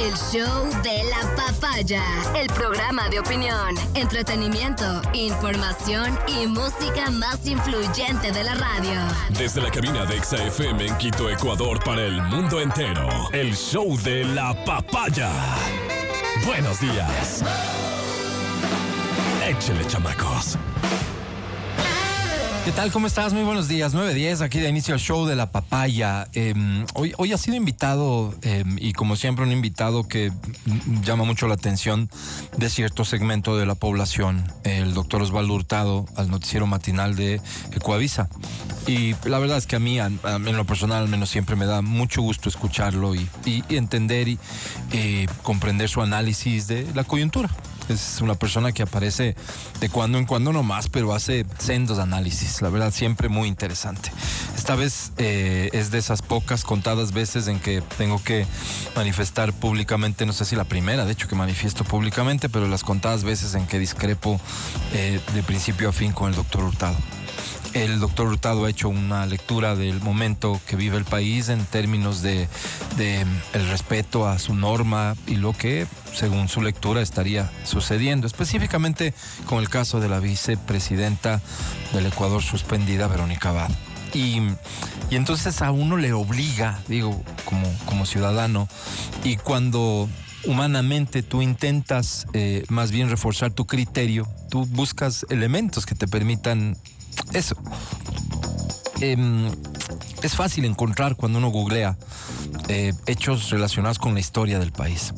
El show de la papaya. El programa de opinión, entretenimiento, información y música más influyente de la radio. Desde la cabina de Exa FM en Quito, Ecuador, para el mundo entero. El show de la papaya. Buenos días. Échale, chamacos. ¿Qué tal? ¿Cómo estás? Muy buenos días. 9:10, aquí de inicio el show de la papaya. Hoy ha sido invitado, y como siempre un invitado que llama mucho la atención de cierto segmento de la población, el doctor Osvaldo Hurtado, al noticiero matinal de Ecuavisa. Y la verdad es que a mí, en lo personal, al menos siempre me da mucho gusto escucharlo y entender y comprender su análisis de la coyuntura. Es una persona que aparece de cuando en cuando nomás, pero hace sendos análisis, la verdad, siempre muy interesante. Esta vez es de esas pocas contadas veces en que tengo que manifestar públicamente, no sé si la primera, de hecho, que manifiesto públicamente, pero las contadas veces en que discrepo de principio a fin con el doctor Hurtado. El doctor Hurtado ha hecho una lectura del momento que vive el país en términos de el respeto a su norma y lo que, según su lectura, estaría sucediendo, específicamente con el caso de la vicepresidenta del Ecuador suspendida, Verónica Abad. Y entonces a uno le obliga, digo, como ciudadano, y cuando humanamente tú intentas más bien reforzar tu criterio, tú buscas elementos que te permitan eso. Es fácil encontrar cuando uno googlea hechos relacionados con la historia del país.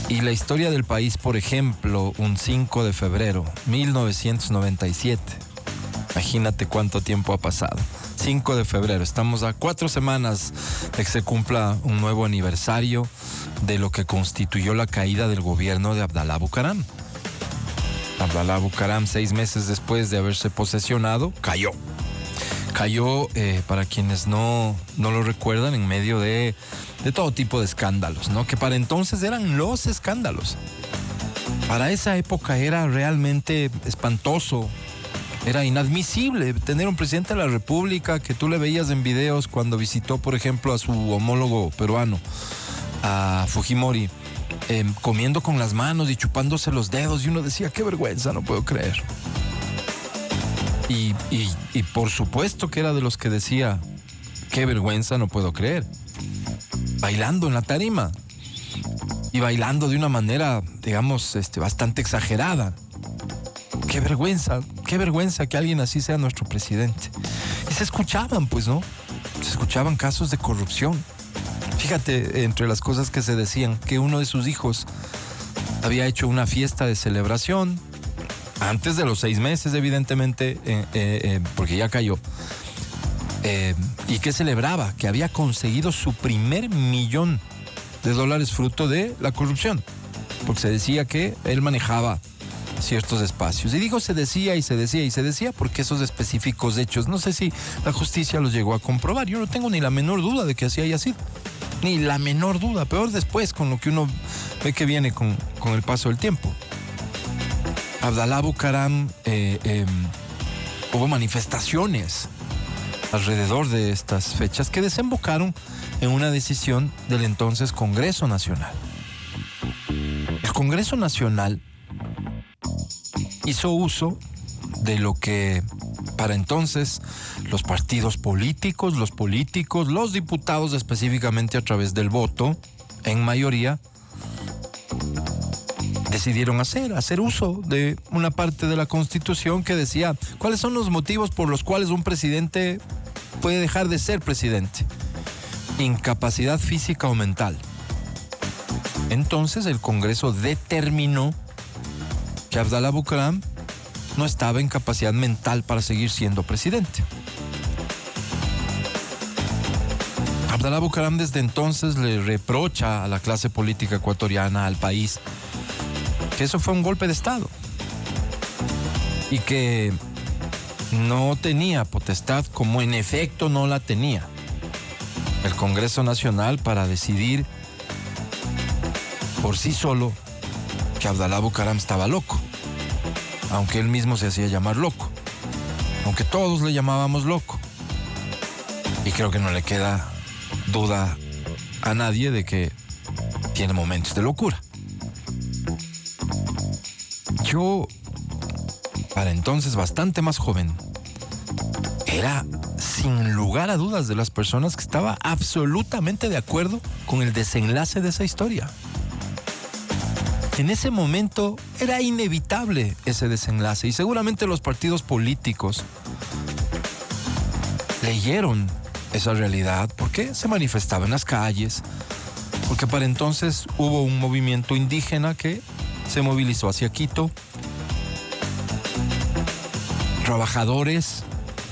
Y la historia del país, por ejemplo, un 5 de febrero, 1997. Imagínate cuánto tiempo ha pasado. 5 de febrero, estamos a 4 semanas de que se cumpla un nuevo aniversario de lo que constituyó la caída del gobierno de Abdalá Bucaram. Abdalá Bucaram, 6 meses después de haberse posesionado, cayó. Cayó, para quienes no lo recuerdan, en medio de todo tipo de escándalos, ¿no? Que para entonces eran los escándalos. Para esa época era realmente espantoso, era inadmisible tener un presidente de la República que tú le veías en videos cuando visitó, por ejemplo, a su homólogo peruano, a Fujimori, comiendo con las manos y chupándose los dedos, y uno decía, qué vergüenza, no puedo creer. Y por supuesto que era de los que decía, qué vergüenza, no puedo creer. Bailando en la tarima, y bailando de una manera, digamos, bastante exagerada. Qué vergüenza que alguien así sea nuestro presidente. Y se escuchaban, pues, ¿no? Se escuchaban casos de corrupción. Fíjate, entre las cosas que se decían, que uno de sus hijos había hecho una fiesta de celebración antes de los 6 meses, evidentemente, porque ya cayó, y que celebraba que había conseguido su primer $1,000,000 fruto de la corrupción, porque se decía que él manejaba ciertos espacios. Y digo se decía porque esos específicos hechos, no sé si la justicia los llegó a comprobar. Yo no tengo ni la menor duda de que así haya sido. Ni la menor duda, peor después con lo que uno ve que viene con el paso del tiempo. Abdalá Bucaram, hubo manifestaciones alrededor de estas fechas que desembocaron en una decisión del entonces Congreso Nacional. El Congreso Nacional hizo uso de lo que para entonces los partidos políticos, los diputados específicamente a través del voto, en mayoría, decidieron hacer uso de una parte de la Constitución que decía cuáles son los motivos por los cuales un presidente puede dejar de ser presidente. Incapacidad física o mental. Entonces el Congreso determinó que Abdalá Bucaram no estaba en capacidad mental para seguir siendo presidente. Abdalá Bucaram desde entonces le reprocha a la clase política ecuatoriana, al país, que eso fue un golpe de Estado y que no tenía potestad, como en efecto no la tenía el Congreso Nacional, para decidir por sí solo que Abdalá Bucaram estaba loco, aunque él mismo se hacía llamar loco, aunque todos le llamábamos loco. Y creo que no le queda duda a nadie de que tiene momentos de locura. Yo, para entonces bastante más joven, era sin lugar a dudas de las personas que estaba absolutamente de acuerdo con el desenlace de esa historia. En ese momento era inevitable ese desenlace y seguramente los partidos políticos leyeron esa realidad porque se manifestaba en las calles, porque para entonces hubo un movimiento indígena que se movilizó hacia Quito, trabajadores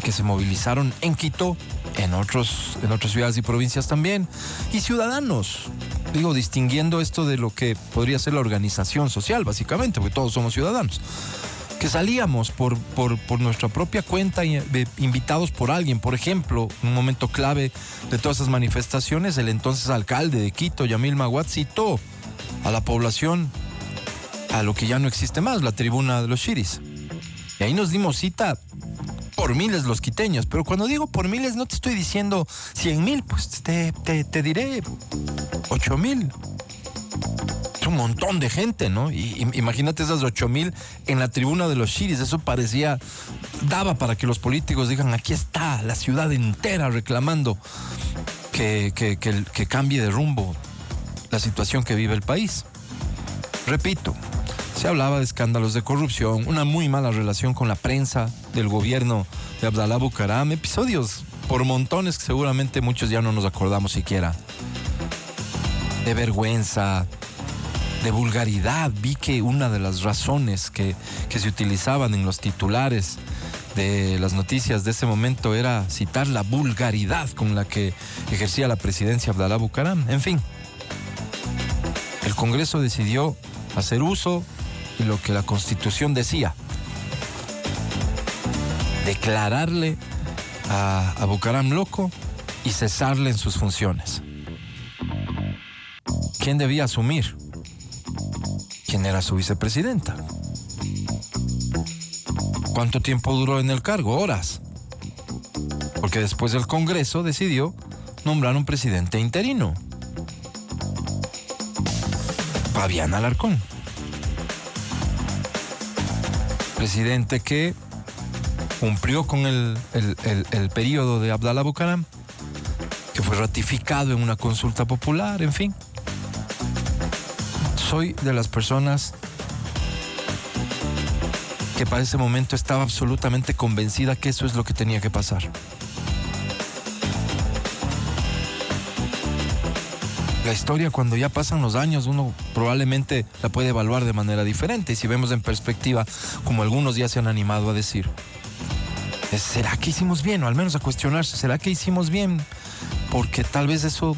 que se movilizaron en Quito, en otras ciudades y provincias también, y ciudadanos, digo, distinguiendo esto de lo que podría ser la organización social, básicamente, porque todos somos ciudadanos, que salíamos por nuestra propia cuenta, invitados por alguien. Por ejemplo, un momento clave de todas esas manifestaciones, el entonces alcalde de Quito, Yamil Maguad, citó a la población a lo que ya no existe más, la tribuna de los Shiris. Y ahí nos dimos cita por miles los quiteños, pero cuando digo por miles no te estoy diciendo 100,000, pues te diré 8,000. Es un montón de gente, ¿no? Y imagínate esas 8,000 en la tribuna de los Shiris. Eso daba para que los políticos digan, aquí está la ciudad entera reclamando que cambie de rumbo la situación que vive el país. Repito, se hablaba de escándalos de corrupción, una muy mala relación con la prensa del gobierno de Abdalá Bucaram, episodios por montones que seguramente muchos ya no nos acordamos siquiera. De vergüenza, de vulgaridad. Vi que una de las razones que se utilizaban en los titulares de las noticias de ese momento era citar la vulgaridad con la que ejercía la presidencia Abdalá Bucaram. En fin, el Congreso decidió hacer uso de lo que la Constitución decía: declararle a Bucaram loco y cesarle en sus funciones. ¿Quién debía asumir? ¿Quién era su vicepresidenta? ¿Cuánto tiempo duró en el cargo? Horas. Porque después el Congreso decidió nombrar un presidente interino, Fabián Alarcón. Presidente que cumplió con el periodo de Abdalá Bucaram, que fue ratificado en una consulta popular, en fin. Soy de las personas que para ese momento estaba absolutamente convencida que eso es lo que tenía que pasar. La historia, cuando ya pasan los años, uno probablemente la puede evaluar de manera diferente. Y si vemos en perspectiva, como algunos ya se han animado a decir, ¿será que hicimos bien? O al menos a cuestionarse, ¿será que hicimos bien? Porque tal vez eso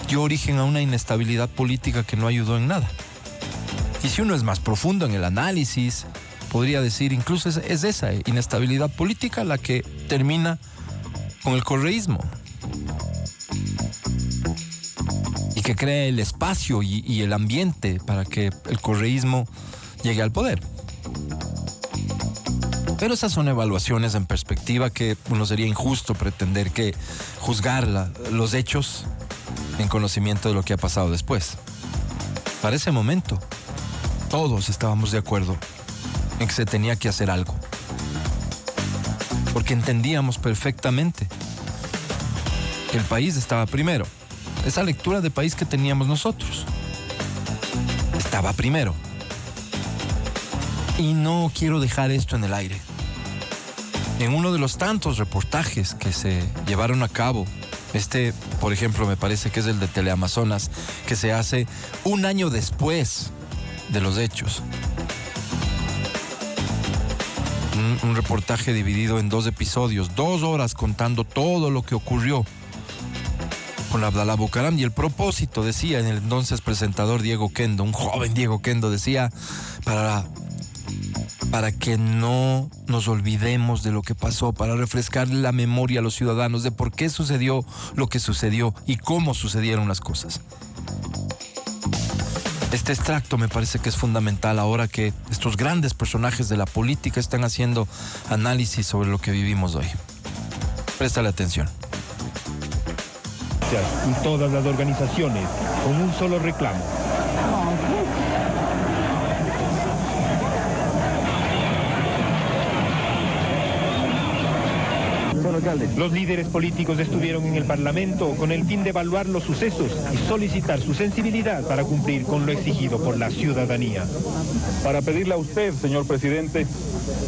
dio origen a una inestabilidad política que no ayudó en nada. Y si uno es más profundo en el análisis, podría decir, incluso es esa inestabilidad política la que termina con el correísmo. Y que crea el espacio y el ambiente para que el correísmo llegue al poder. Pero esas son evaluaciones en perspectiva que uno sería injusto pretender que juzgar los hechos en conocimiento de lo que ha pasado después. Para ese momento, todos estábamos de acuerdo en que se tenía que hacer algo. Porque entendíamos perfectamente que el país estaba primero. Esa lectura de país que teníamos nosotros estaba primero. Y no quiero dejar esto en el aire. En uno de los tantos reportajes que se llevaron a cabo, por ejemplo, me parece que es el de Teleamazonas, que se hace un año después de los hechos. Un reportaje dividido en 2 episodios, 2 horas contando todo lo que ocurrió con Abdalá Bucaram. Y el propósito, decía en el entonces presentador Diego Kendo, un joven Diego Kendo, decía, para que no nos olvidemos de lo que pasó, para refrescar la memoria a los ciudadanos de por qué sucedió lo que sucedió y cómo sucedieron las cosas. Este extracto me parece que es fundamental ahora que estos grandes personajes de la política están haciendo análisis sobre lo que vivimos hoy. Préstale atención. Y todas las organizaciones con un solo reclamo: don alcalde. Los líderes políticos estuvieron en el Parlamento con el fin de evaluar los sucesos y solicitar su sensibilidad para cumplir con lo exigido por la ciudadanía. Para pedirle a usted, señor presidente,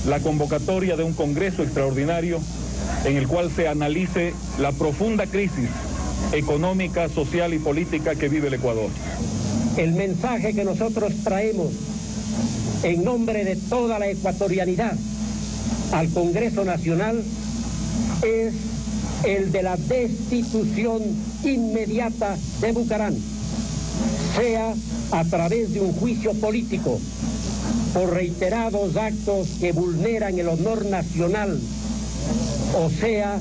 la convocatoria de un congreso extraordinario en el cual se analice la profunda crisis económica, social y política que vive el Ecuador. El mensaje que nosotros traemos en nombre de toda la ecuatorianidad al Congreso Nacional es el de la destitución inmediata de Bucaram, sea a través de un juicio político por reiterados actos que vulneran el honor nacional, o sea,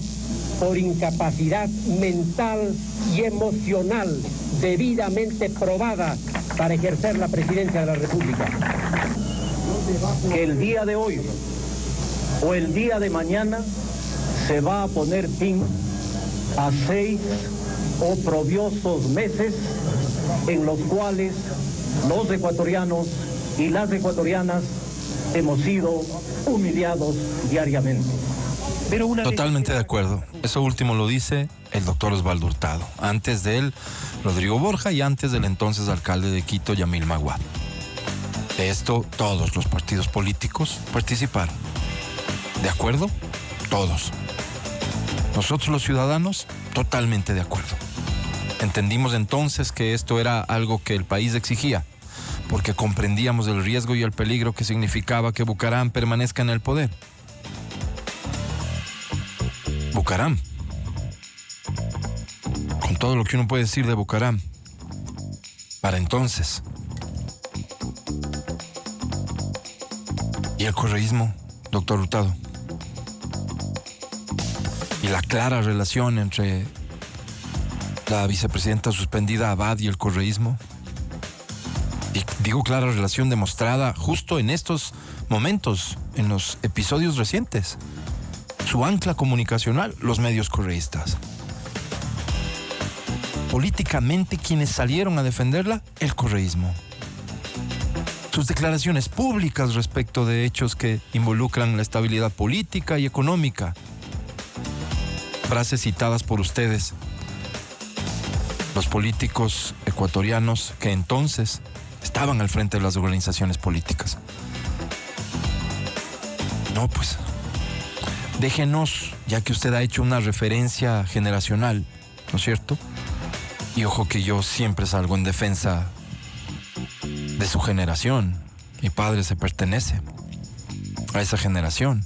por incapacidad mental y emocional debidamente probada para ejercer la presidencia de la República. Que el día de hoy o el día de mañana se va a poner fin a 6 oprobiosos meses en los cuales los ecuatorianos y las ecuatorianas hemos sido humillados diariamente. Totalmente de acuerdo. Eso último lo dice el doctor Osvaldo Hurtado. Antes de él, Rodrigo Borja, y antes del entonces alcalde de Quito, Yamil Maguad. De esto, todos los partidos políticos participaron. ¿De acuerdo? Todos. Nosotros los ciudadanos, totalmente de acuerdo. Entendimos entonces que esto era algo que el país exigía, porque comprendíamos el riesgo y el peligro que significaba que Bucaram permanezca en el poder. Bucaram, con todo lo que uno puede decir de Bucaram, para entonces. Y el correísmo, doctor Hurtado. Y la clara relación entre la vicepresidenta suspendida Abad y el correísmo. Y digo clara relación demostrada justo en estos momentos, en los episodios recientes. Su ancla comunicacional, los medios correístas. Políticamente, quienes salieron a defenderla, el correísmo. Sus declaraciones públicas respecto de hechos que involucran la estabilidad política y económica. Frases citadas por ustedes. Los políticos ecuatorianos que entonces estaban al frente de las organizaciones políticas. No, pues, déjenos, ya que usted ha hecho una referencia generacional, ¿no es cierto? Y ojo que yo siempre salgo en defensa de su generación. Mi padre se pertenece a esa generación.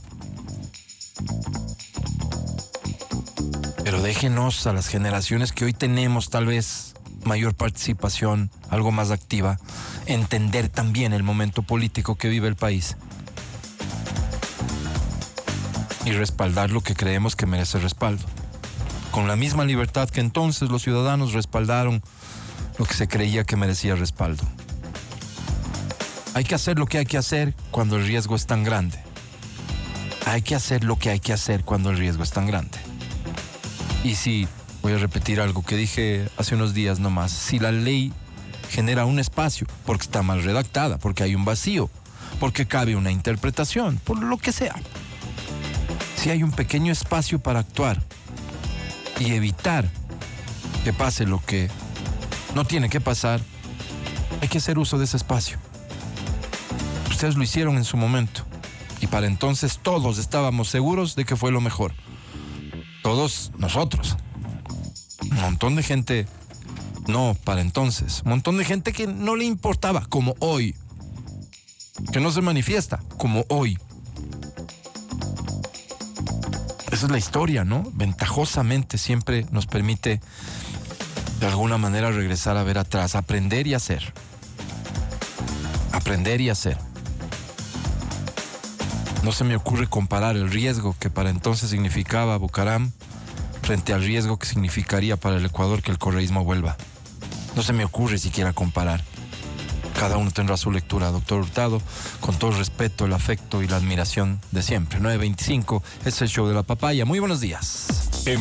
Pero déjenos a las generaciones que hoy tenemos tal vez mayor participación, algo más activa, entender también el momento político que vive el país. Y respaldar lo que creemos que merece respaldo. Con la misma libertad que entonces los ciudadanos respaldaron lo que se creía que merecía respaldo. Hay que hacer lo que hay que hacer cuando el riesgo es tan grande. Hay que hacer lo que hay que hacer cuando el riesgo es tan grande. Y si, voy a repetir algo que dije hace unos días nomás, si la ley genera un espacio, porque está mal redactada, porque hay un vacío, porque cabe una interpretación, por lo que sea. Si hay un pequeño espacio para actuar y evitar que pase lo que no tiene que pasar, hay que hacer uso de ese espacio. Ustedes lo hicieron en su momento y para entonces todos estábamos seguros de que fue lo mejor. Todos nosotros. Un montón de gente, no, para entonces. Un montón de gente que no le importaba, como hoy. Que no se manifiesta, como hoy. Esa es la historia, ¿no? Ventajosamente siempre nos permite de alguna manera regresar a ver atrás, aprender y hacer. Aprender y hacer. No se me ocurre comparar el riesgo que para entonces significaba Bucaram frente al riesgo que significaría para el Ecuador que el correísmo vuelva. No se me ocurre siquiera comparar. Cada uno tendrá su lectura. Doctor Hurtado, con todo el respeto, el afecto y la admiración de siempre. 9:25, es el show de la papaya. Muy buenos días.